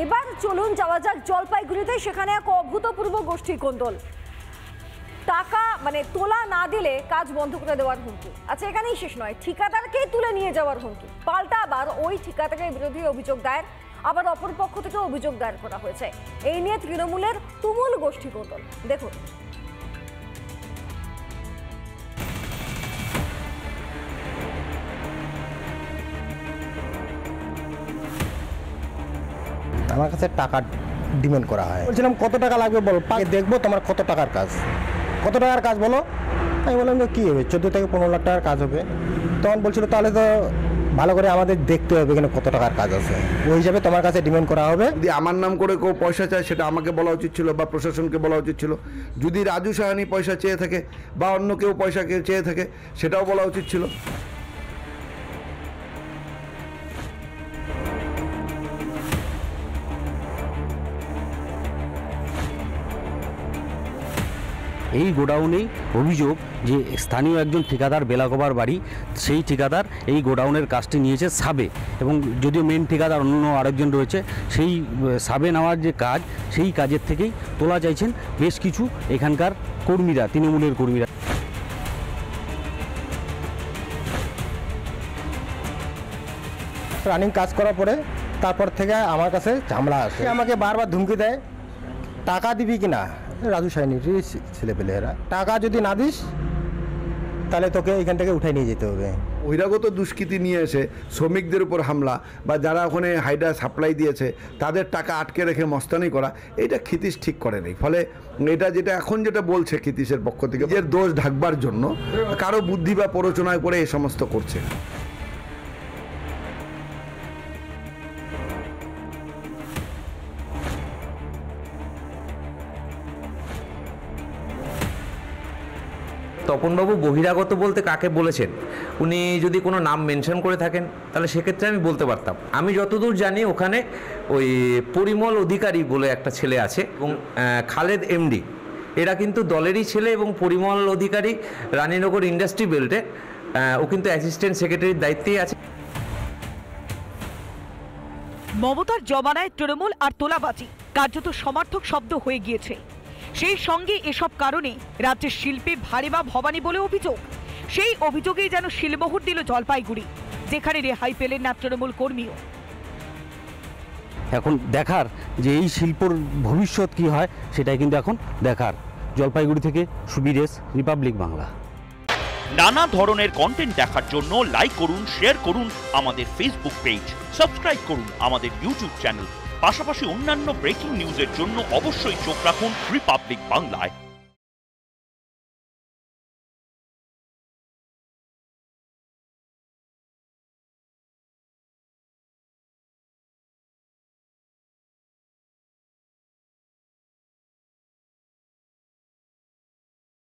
এবার চলুন যাওয়া যাক জলপাইগুড়িতে। সেখানে এক অভূতপূর্ব গোষ্ঠী কোন্দল। টাকা মানে তোলা না দিলে কাজ বন্ধ করে দেওয়ার হুমকি। আচ্ছা, এখানেই শেষ নয়, ঠিকাদারকেই তুলে নিয়ে যাওয়ার হুমকি। পাল্টা আবার ওই ঠিকাদারের বিরুদ্ধে অভিযোগ দায়ের, আবার অপর পক্ষ থেকে অভিযোগ দায়ের করা হয়েছে। এই নিয়ে তৃণমূলের তুমুল গোষ্ঠী কোন্দল। দেখুন। আমার কাছে টাকা ডিমান্ড করা হয়। বলছিলাম কত টাকা লাগবে বলো, দেখবো তোমার কত টাকার কাজ, কত টাকার কাজ বলো। আমি বললাম যে কী হবে, 14 থেকে 15 লাখ টাকার কাজ হবে। তখন বলছিল তাহলে তো ভালো করে আমাদের দেখতে হবে এখানে কত টাকার কাজ আছে, ওই হিসাবে তোমার কাছে ডিমান্ড করা হবে। যদি আমার নাম করে কেউ পয়সা চায় সেটা আমাকে বলা উচিত ছিল বা প্রশাসনকে বলা উচিত ছিল। যদি রাজু সাহানি পয়সা চেয়ে থাকে বা অন্য কেউ পয়সা চেয়ে থাকে সেটাও বলা উচিত ছিল। এই গোডাউনেই অভিযোগ যে স্থানীয় একজন ঠিকাদার বেলাগোবার বাড়ি, সেই ঠিকাদার এই গোডাউনের কাজটি নিয়েছে সাবে, এবং যদিও মেন ঠিকাদার অন্য আরেকজন রয়েছে, সেই সাবে নেওয়ার যে কাজ, সেই কাজের থেকেই তোলা চাইছেন বেশ কিছু এখানকার কর্মীরা, তৃণমূলের কর্মীরা। রানিং কাজ করার পরে তারপর থেকে আমার কাছে ঝামেলা আসে, আমাকে বারবার ধুমকি দেয় টাকা দিবি কিনা। রাজু সাইনির ছেলে পেলে এরা, টাকা যদি না দিস তাহলে তোকে এখান থেকে উঠাই নিয়ে যেতে হবে। বহিরাগত দুষ্কৃতি নিয়ে এসে শ্রমিকদের উপর হামলা বা যারা ওখানে হাইড্রা সাপ্লাই দিয়েছে তাদের টাকা আটকে রেখে মস্তানি করা, এটা ক্ষিতীশ ঠিক করে নেই। ফলে এটা যেটা বলছে ক্ষিতীশের পক্ষ থেকে, নিজের দোষ ঢাকবার জন্য কারো বুদ্ধি বা প্ররোচনায় করে এই সমস্ত করছে। তপনবাবু বহিরাগত বলতে কাকে বলেছেন, উনি যদি কোনো নাম মেনশন করে থাকেন তাহলে সেক্ষেত্রে আমি বলতে পারতাম। আমি যতদূর জানি ওখানে ওই পরিমল অধিকারী বলে একটা ছেলে আছে এবং খালেদ এমডি, এরা কিন্তু দলেরই ছেলে, এবং পরিমল অধিকারী রানীনগর ইন্ডাস্ট্রি বেল্টে ও কিন্তু অ্যাসিস্ট্যান্ট সেক্রেটারির দায়িত্বেই আছে। মমতার জমানায় তৃণমূল আর তোলাবাজি কার্যত সমার্থক শব্দ হয়ে গিয়েছে। সেই সঙ্গে এসব কারণে রাজ্যের শিল্পী ভারিবা ভবানী বলে অভিযোগ। সেই অভিযোগেই যেন শিলমোহর দিল জলপাইগুড়ি, যেখানে রেহাই পেলেন না তৃণমূল কর্মীও। এখন দেখার যে এই শিল্পর ভবিষ্যৎ কি হয়, সেটাই কিন্তু এখন দেখার। জলপাইগুড়ি থেকে সুবীরেশ, রিপাবলিক বাংলা। নানা ধরনের কন্টেন্ট দেখার জন্য লাইক করুন, শেয়ার করুন আমাদের ফেসবুক পেজ, সাবস্ক্রাইব করুন আমাদের ইউটিউব চ্যানেল। পাশাপাশি অন্যান্য ব্রেকিং নিউজের জন্য অবশ্যই চোখ রাখুন রিপাবলিক বাংলায়।